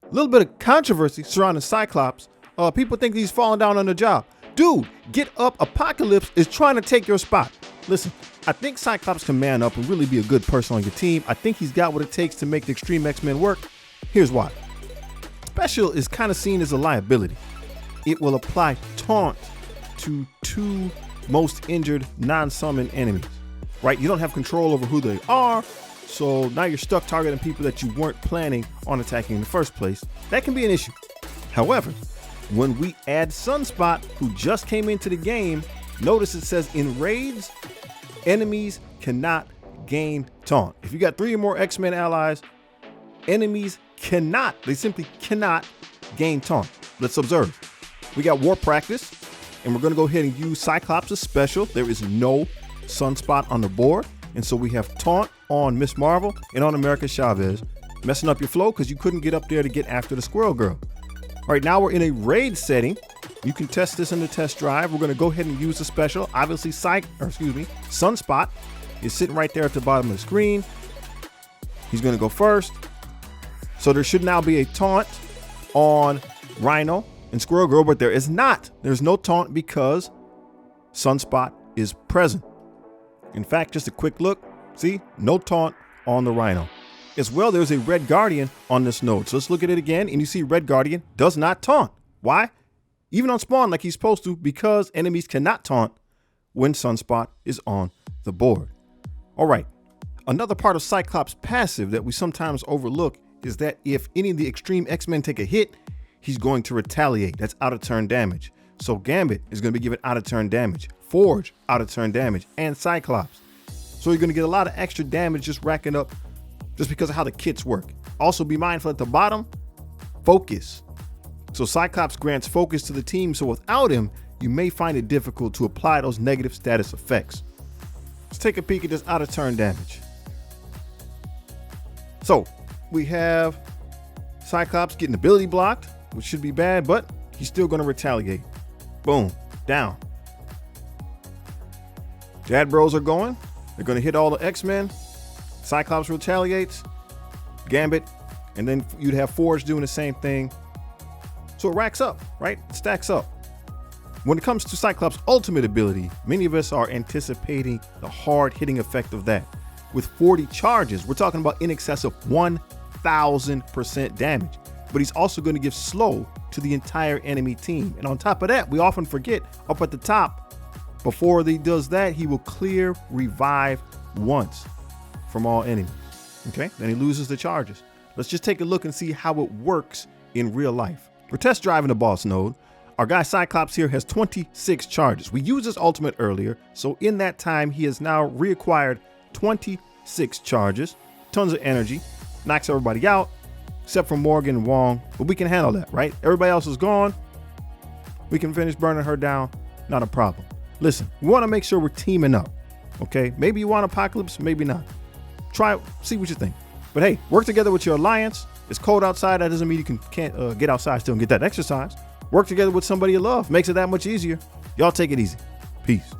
A little bit of controversy surrounding Cyclops. People think he's falling down on the job. Dude, get up. Apocalypse is trying to take your spot. Listen, I think Cyclops can man up and really be a good person on your team. I think he's got what it takes to make the Extreme X-Men work. Here's why. Special is kind of seen as a liability. It will apply taunt to 2 most injured non-summon enemies, right? You don't have control over who they are, so now you're stuck targeting people that you weren't planning on attacking in the first place. That can be an issue. However, when we add Sunspot, who just came into the game, notice it says in raids, enemies cannot gain taunt. If you got 3 or more X-Men allies, enemies they simply cannot gain taunt. Let's observe. We got War Practice, and we're gonna go ahead and use Cyclops' special. There is no Sunspot on the board, and so we have taunt on Miss Marvel and on America Chavez, messing up your flow because you couldn't get up there to get after the Squirrel Girl. All right, now we're in a raid setting. You can test this in the test drive. We're gonna go ahead and use the special. Obviously, Sunspot is sitting right there at the bottom of the screen. He's gonna go first. So there should now be a taunt on Rhino and Squirrel Girl, but there is not. There's no taunt because Sunspot is present. In fact, just a quick look, see, no taunt on the Rhino. As well, there's a Red Guardian on this node. So let's look at it again, and you see Red Guardian does not taunt. Why? Even on spawn like he's supposed to, because enemies cannot taunt when Sunspot is on the board. All right, another part of Cyclops' passive that we sometimes overlook is that if any of the Extreme X-Men take a hit, he's going to retaliate. That's out of turn damage. So Gambit is going to be given out of turn damage, Forge out of turn damage, and Cyclops. So you're going to get a lot of extra damage just racking up just because of how the kits work. Also be mindful at the bottom, focus. So Cyclops grants focus to the team, so without him, you may find it difficult to apply those negative status effects. Let's take a peek at this out of turn damage. So we have Cyclops getting ability blocked, which should be bad, but he's still going to retaliate. Boom, down. Jad Bros are going. They're going to hit all the X-Men. Cyclops retaliates, Gambit, and then you'd have Forge doing the same thing. So it racks up, right? It stacks up. When it comes to Cyclops' ultimate ability, many of us are anticipating the hard hitting effect of that. With 40 charges, we're talking about in excess of 1,000% damage. But he's also going to give slow to the entire enemy team. And on top of that, we often forget up at the top, before he does that, he will clear revive once from all enemies. Okay, then he loses the charges. Let's just take a look and see how it works in real life. We're test driving the boss node. Our guy Cyclops here has 26 charges. We used his ultimate earlier, so in that time, he has now reacquired 26 charges, tons of energy, knocks everybody out, except for Morgan and Wong, but we can handle that, right? Everybody else is gone. We can finish burning her down, not a problem. Listen, we want to make sure we're teaming up, okay? Maybe you want Apocalypse, maybe not. Try it, see what you think. But hey, work together with your alliance. It's cold outside. That doesn't mean you can't get outside still and get that exercise. Work together with somebody you love. Makes it that much easier. Y'all take it easy. Peace.